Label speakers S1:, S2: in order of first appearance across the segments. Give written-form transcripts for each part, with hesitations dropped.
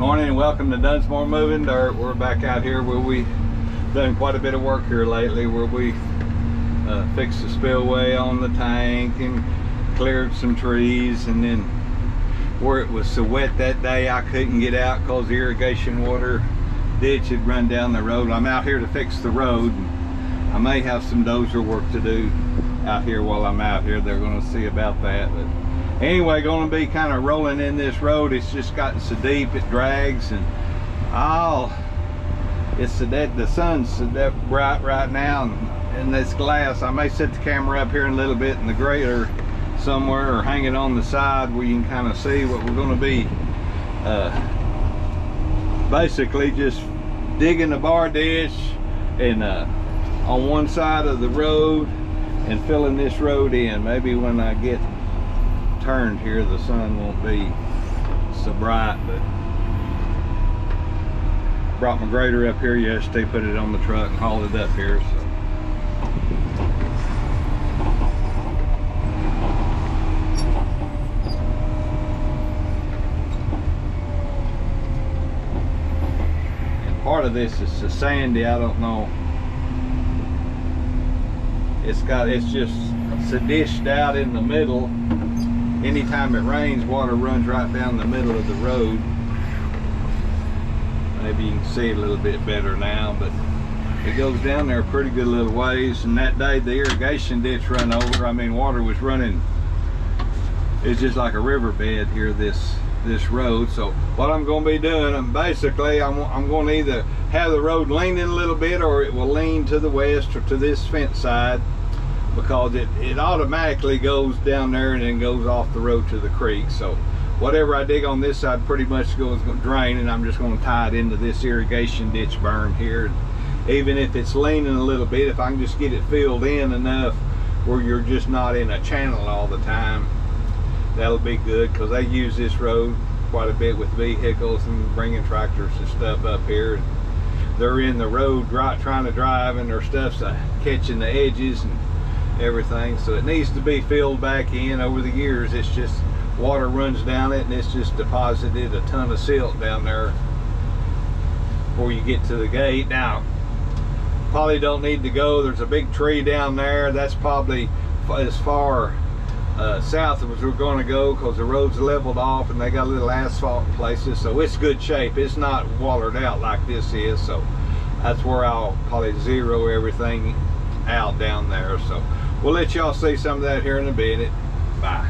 S1: Morning and welcome to Dunsmore Moving Dirt. We're back out here where we've done quite a bit of work here lately, where we fixed the spillway on the tank and cleared some trees, and then where it was so wet that day I couldn't get out because the irrigation water ditch had run down the road. I'm out here to fix the road. I may have some dozer work to do out here while I'm out here. They're going to see about that. But anyway, going to be kind of rolling in this road. It's just gotten so deep it drags, and it's so that the sun's so that bright right now, and in this glass I may set the camera up here in a little bit in the grader somewhere, or hang it on the side where you can kind of see what we're going to be basically just digging the bar ditch and on one side of the road and filling this road in. Maybe when I get turned here the sun won't be so bright, but I brought my grader up here yesterday, put it on the truck and hauled it up here. So and part of this is so sandy, I don't know, it's just so dished out in the middle. Anytime it rains, water runs right down the middle of the road. Maybe you can see it a little bit better now, but it goes down there a pretty good little ways. And that day the irrigation ditch run over. I mean, water was running. It's just like a riverbed here, this road. So what I'm going to be doing, I'm going to either have the road leaning a little bit, or it will lean to the west or to this fence side, because it automatically goes down there and then goes off the road to the creek. So whatever I dig on this side pretty much goes going to drain, and I'm just going to tie it into this irrigation ditch berm here. Even if it's leaning a little bit, if I can just get it filled in enough where you're just not in a channel all the time, that'll be good, because they use this road quite a bit with vehicles and bringing tractors and stuff up here. They're in the road trying to drive, and their stuff's catching the edges and everything, so it needs to be filled back in. Over the years, it's just water runs down it, and it's just deposited a ton of silt down there before you get to the gate. Now, probably don't need to go. There's a big tree down there. That's probably as far south as we're going to go, because the road's leveled off and they got a little asphalt in places, so it's good shape. It's not watered out like this is, so that's where I'll probably zero everything out down there. So we'll let y'all see some of that here in a bit. Bye.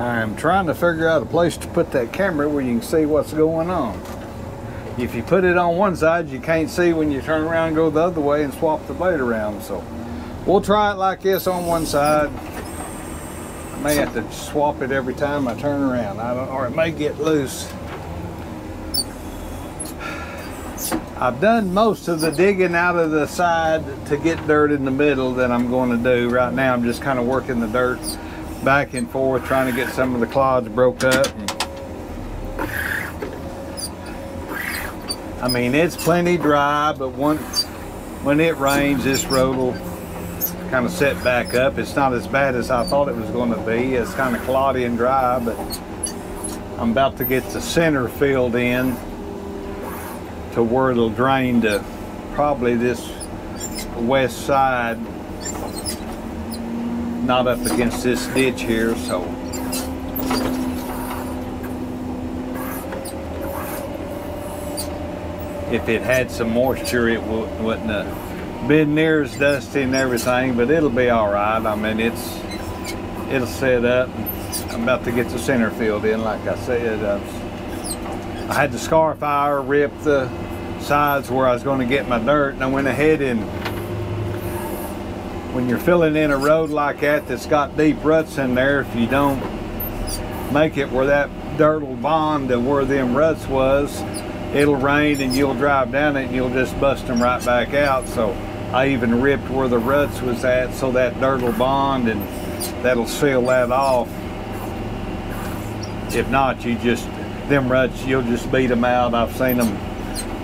S1: I'm trying to figure out a place to put that camera where you can see what's going on. If you put it on one side, you can't see when you turn around and go the other way and swap the blade around. So we'll try it like this on one side. I may have to swap it every time I turn around. Or it may get loose. I've done most of the digging out of the side to get dirt in the middle that I'm going to do. Right now I'm just kind of working the dirt back and forth, trying to get some of the clods broke up. I mean, it's plenty dry, but when it rains, this road will kind of set back up. It's not as bad as I thought it was going to be. It's kind of cloddy and dry, but I'm about to get the center filled in to where it'll drain to probably this west side, not up against this ditch here. So if it had some moisture, it wouldn't have been near as dusty and everything, but it'll be all right. I mean, it'll set up. I'm about to get the center filled in, like I said. I had the scarf fire rip the sides where I was going to get my dirt, and I went ahead and, when you're filling in a road like that that's got deep ruts in there, if you don't make it where that dirt will bond to where them ruts was, it'll rain and you'll drive down it and you'll just bust them right back out. So I even ripped where the ruts was at so that dirt will bond and that'll seal that off. If not, them ruts, you'll just beat them out. I've seen them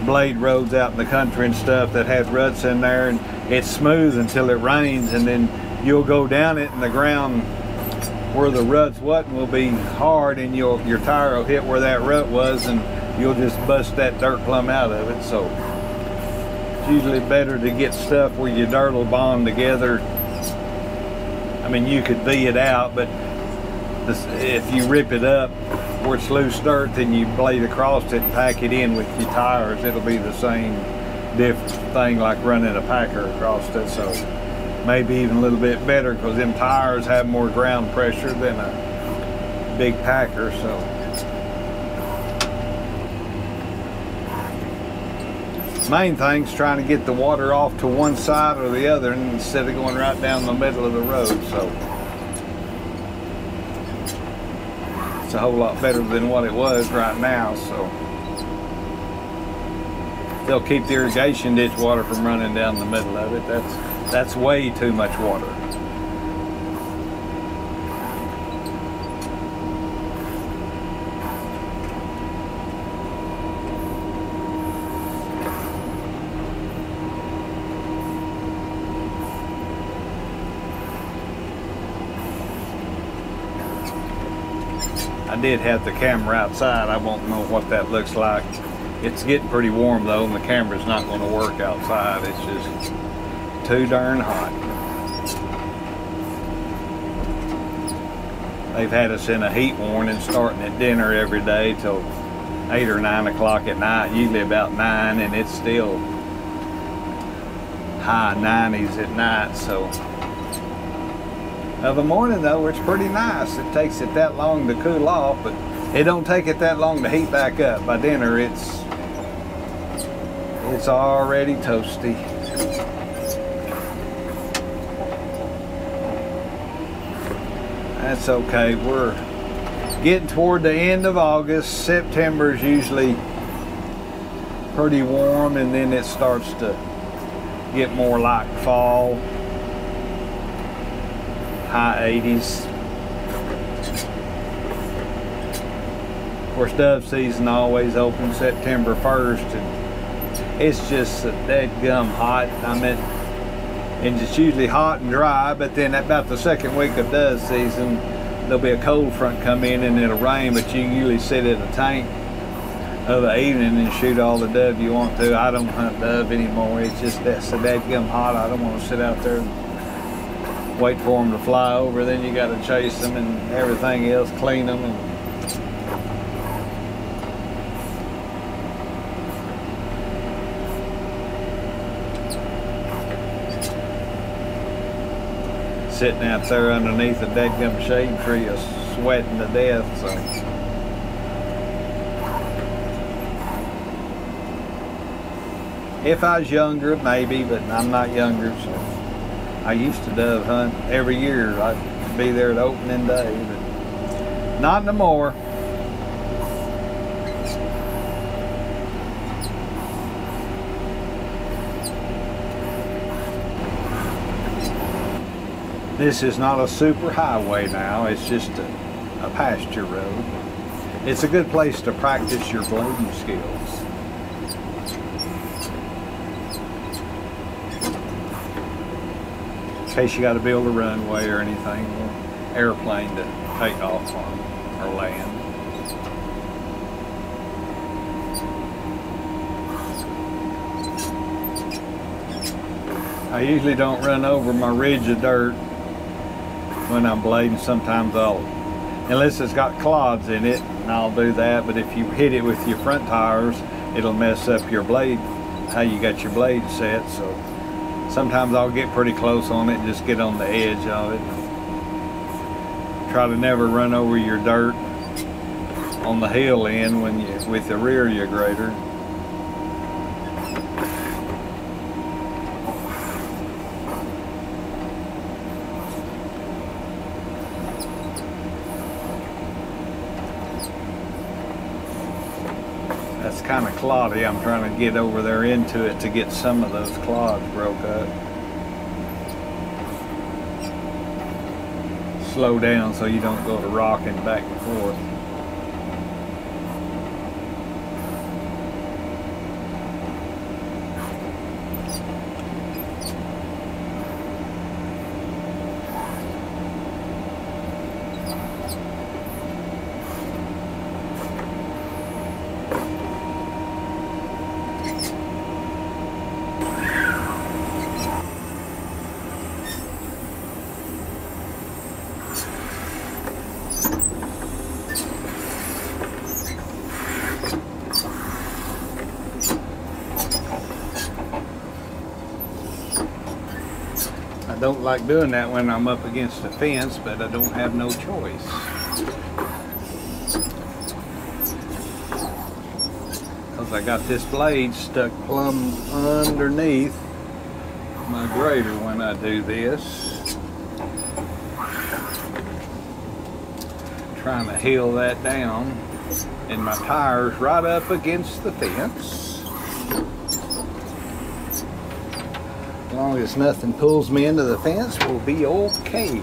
S1: blade roads out in the country and stuff that has ruts in there, and it's smooth until it rains, and then you'll go down it and the ground where the ruts wasn't will be hard, and your tire will hit where that rut was and you'll just bust that dirt plumb out of it. So it's usually better to get stuff where your dirt will bond together. I mean, you could V it out, but if you rip it up where it's loose dirt, then you blade across it and pack it in with your tires. It'll be the same different thing like running a packer across it. So maybe even a little bit better, because them tires have more ground pressure than a big packer. So main thing's trying to get the water off to one side or the other instead of going right down the middle of the road. So it's a whole lot better than what it was right now. So they'll keep the irrigation ditch water from running down the middle of it. That's way too much water. I did have the camera outside. I won't know what that looks like. It's getting pretty warm though, and the camera's not going to work outside. It's just too darn hot. They've had us in a heat warning starting at dinner every day till 8 or 9 o'clock at night, usually about 9, and it's still high 90s at night. So of the morning though, it's pretty nice. It takes it that long to cool off, but it don't take it that long to heat back up. By dinner, it's already toasty. That's okay. We're getting toward the end of August. September is usually pretty warm, and then it starts to get more like fall. High 80s. Of course, dove season always opens September 1st, and it's just dadgum hot. I mean, and it's usually hot and dry, but then about the second week of dove season, there'll be a cold front come in and it'll rain, but you can usually sit in a tank of the evening and shoot all the dove you want to. I don't hunt dove anymore. It's just that's so dadgum hot. I don't want to sit out there and wait for them to fly over. Then you got to chase them and everything else, clean them. And sitting out there underneath a dadgum shade tree, a sweating to death, so. If I was younger, maybe, but I'm not younger, so. I used to dove hunt every year. I'd be there at opening day, but not no more. This is not a super highway now, it's just a pasture road. It's a good place to practice your blading skills. In case you got to build a runway or anything, or airplane to take off on or land. I usually don't run over my ridge of dirt when I'm blading. Sometimes unless it's got clods in it, and I'll do that, but if you hit it with your front tires, it'll mess up your blade, how you got your blade set, so sometimes I'll get pretty close on it and just get on the edge of it. Try to never run over your dirt on the hill end when you with the rear of your grader. That's kind of cloddy. I'm trying to get over there into it to get some of those clods broke up. Slow down so you don't go to rocking back and forth. I don't like doing that when I'm up against the fence, but I don't have no choice. Because I got this blade stuck plumb underneath my grader when I do this. Trying to heel that down, and my tire's right up against the fence. As long as nothing pulls me into the fence, we'll be okay.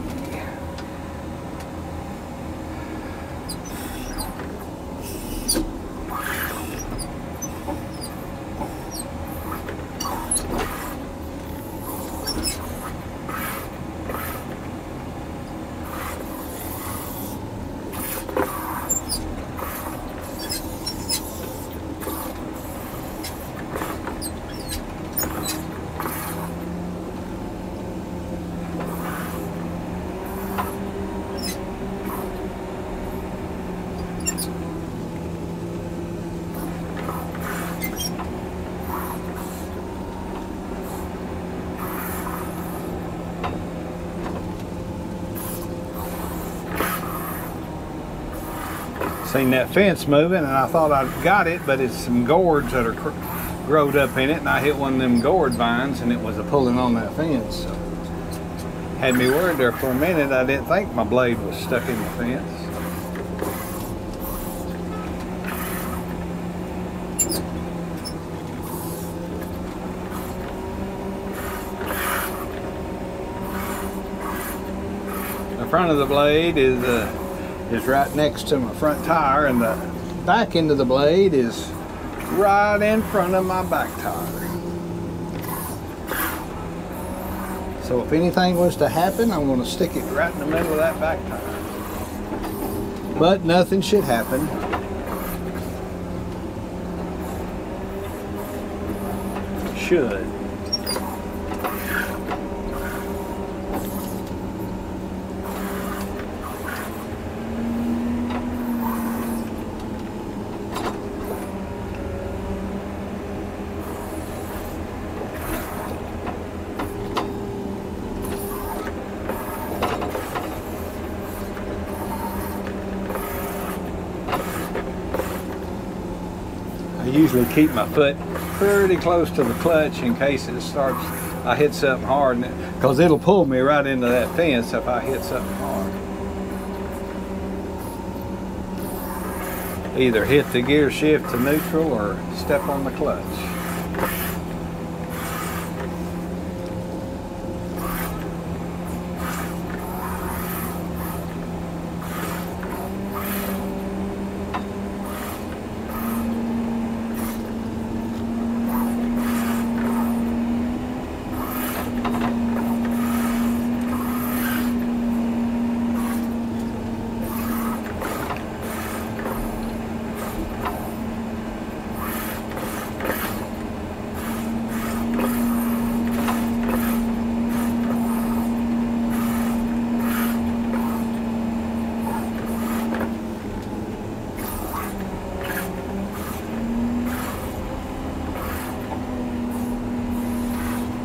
S1: Seen that fence moving and I thought I got it, but it's some gourds that are growed up in it, and I hit one of them gourd vines and it was a pulling on that fence. So had me worried there for a minute. I didn't think my blade was stuck in the fence. The front of the blade is right next to my front tire, and the back end of the blade is right in front of my back tire. So if anything was to happen, I'm going to stick it right in the middle of that back tire. But nothing should happen. Should. usually keep my foot pretty close to the clutch in case I hit something hard, because it'll pull me right into that fence if I hit something hard. Either hit the gear shift to neutral or step on the clutch.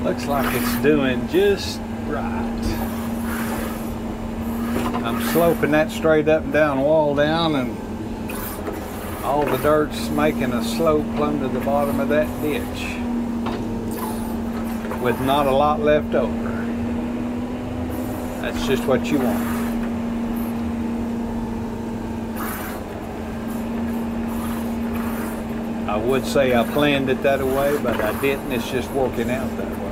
S1: Looks like it's doing just right. I'm sloping that straight up and down, wall down, and all the dirt's making a slope plumb to the bottom of that ditch with not a lot left over. That's just what you want. I would say I planned it that way, but I didn't. It's just working out that way.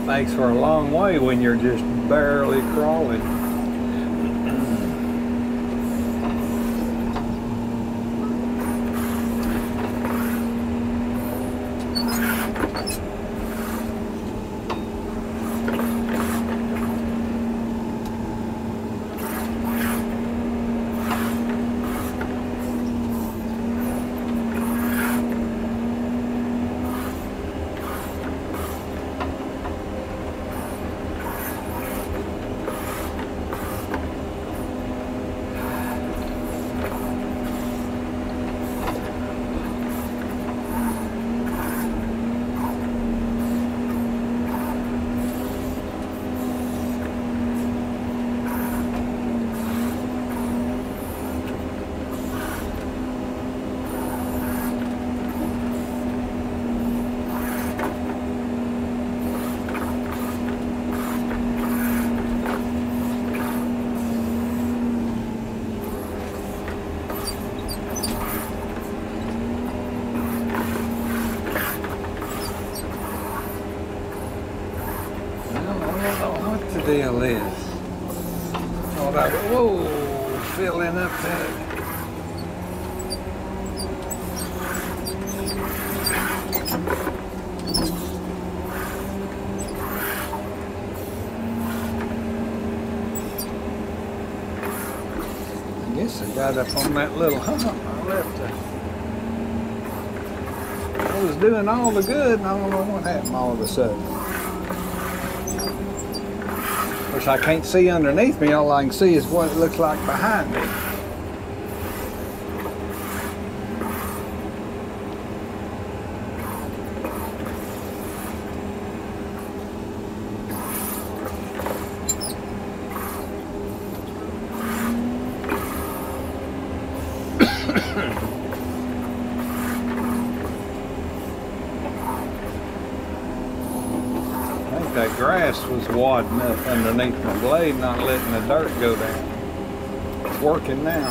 S1: Makes for a long way when you're just barely crawling. Deal is. Thought I would, whoa, filling up that. I guess I got up on that little hump. I left it. I was doing all the good, and I don't know what happened all of a sudden. Of course, I can't see underneath me. All I can see is what it looks like behind me. That grass was wadding up underneath my blade, not letting the dirt go down. It's working now.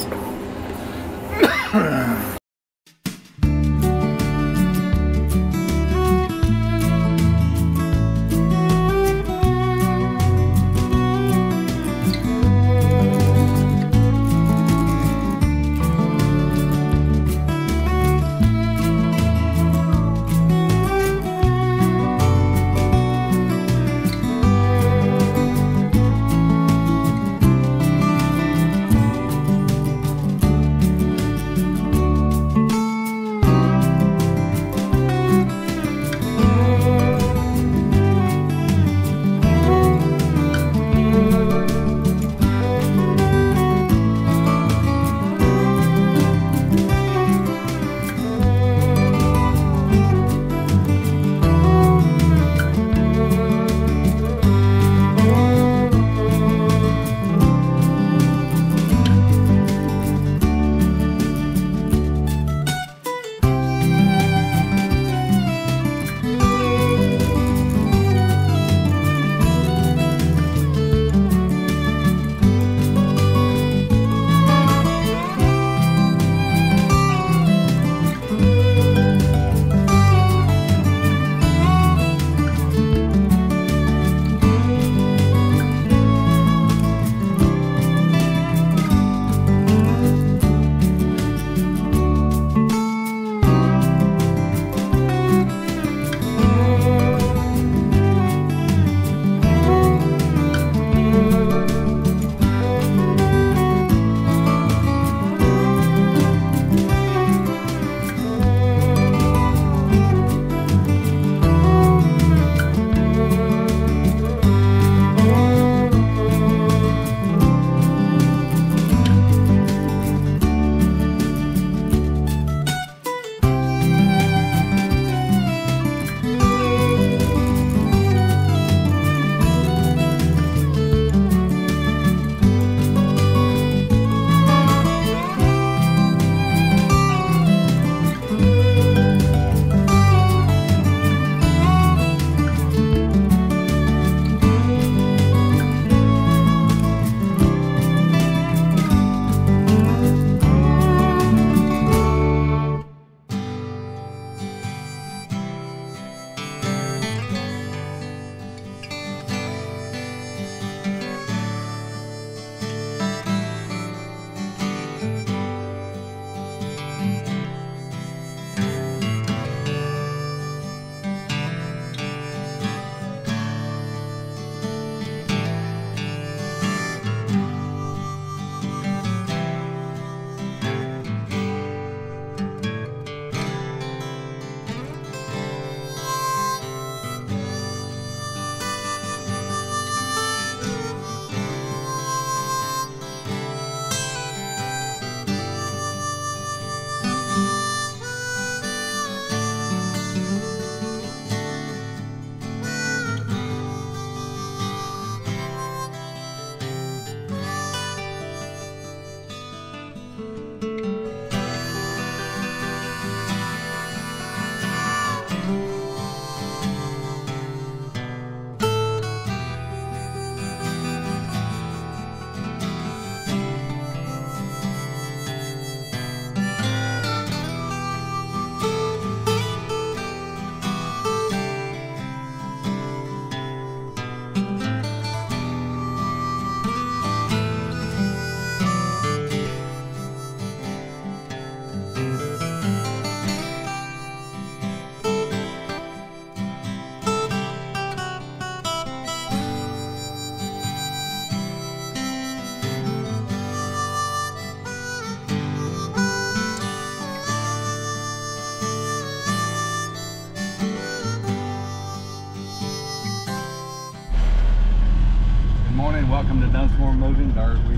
S1: morning. Welcome to Dunsmore Moving Dirt. We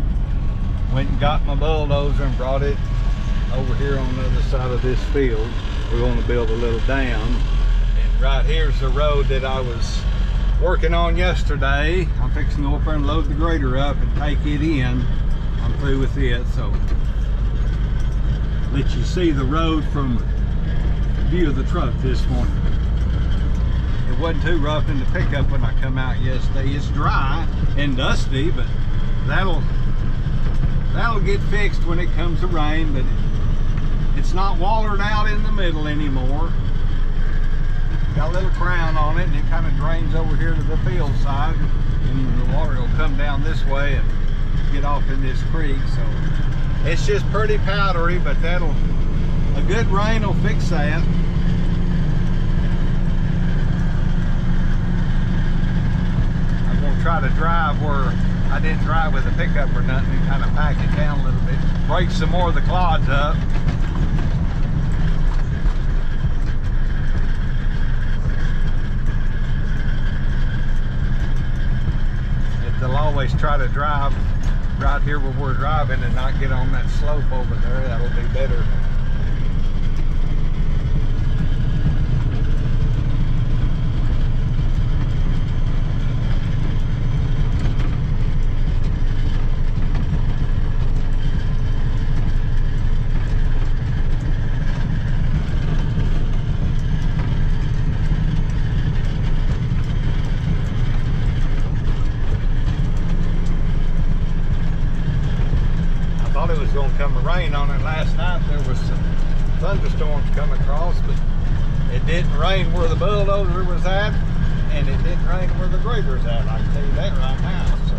S1: went and got my bulldozer and brought it over here on the other side of this field. We want to build a little dam. And right here's the road that I was working on yesterday. I'm fixing to go up there and load the grader up and take it in. I'm through with it, so let you see the road from view of the truck this morning. It wasn't too rough in the pickup when I come out yesterday. It's dry and dusty, but that'll get fixed when it comes to rain. But it's not watered out in the middle anymore. Got a little crown on it, and it kind of drains over here to the field side, and the water will come down this way and get off in this creek. So it's just pretty powdery, but a good rain will fix that. Try to drive where I didn't drive with a pickup or nothing, and kind of pack it down a little bit, break some more of the clods up. They'll always try to drive right here where we're driving and not get on that slope over there. That'll be better. It was going to come rain on it last night. There was some thunderstorms coming across, but it didn't rain where the bulldozer was at, and it didn't rain where the grader's at. I can tell you that right now. So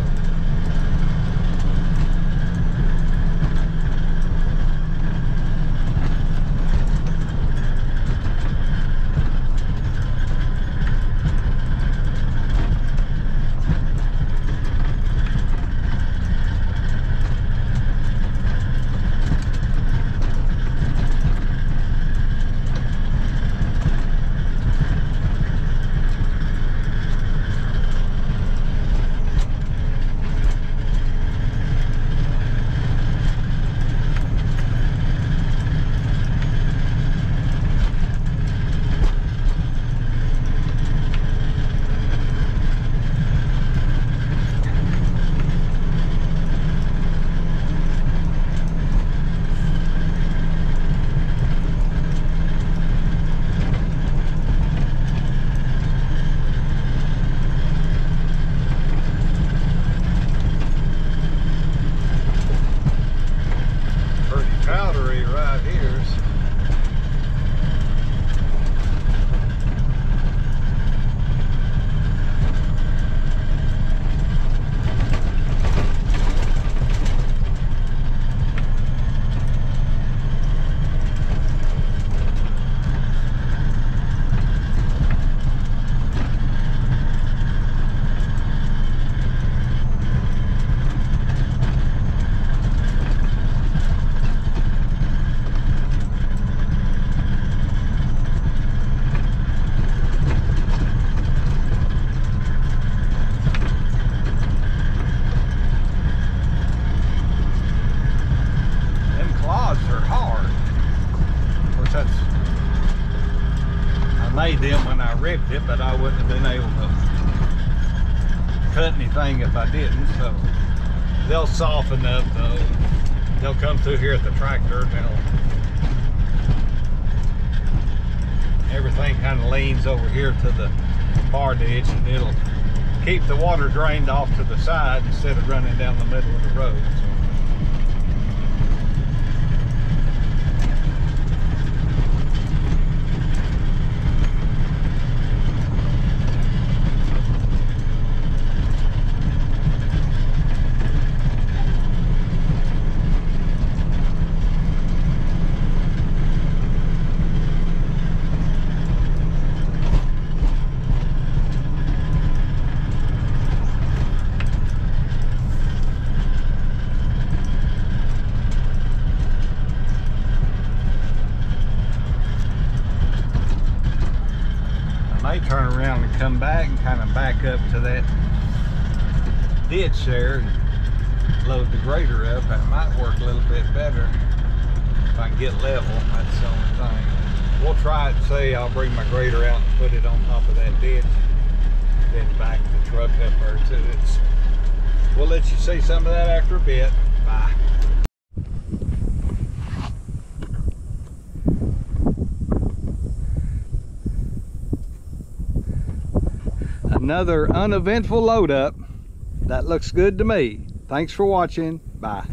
S1: powdery right here. I made them when I ripped it, but I wouldn't have been able to cut anything if I didn't. So they'll soften up though. They'll come through here at the tractor and everything kind of leans over here to the bar ditch, and it'll keep the water drained off to the side instead of running down the middle of the road. Turn around and come back and kind of back up to that ditch there and load the grader up. That might work a little bit better if I can get level. That's the only thing. We'll try it and see. I'll bring my grader out and put it on top of that ditch, then back the truck up there to it. We'll let you see some of that after a bit. Bye. Another uneventful load up. That looks good to me. Thanks for watching. Bye.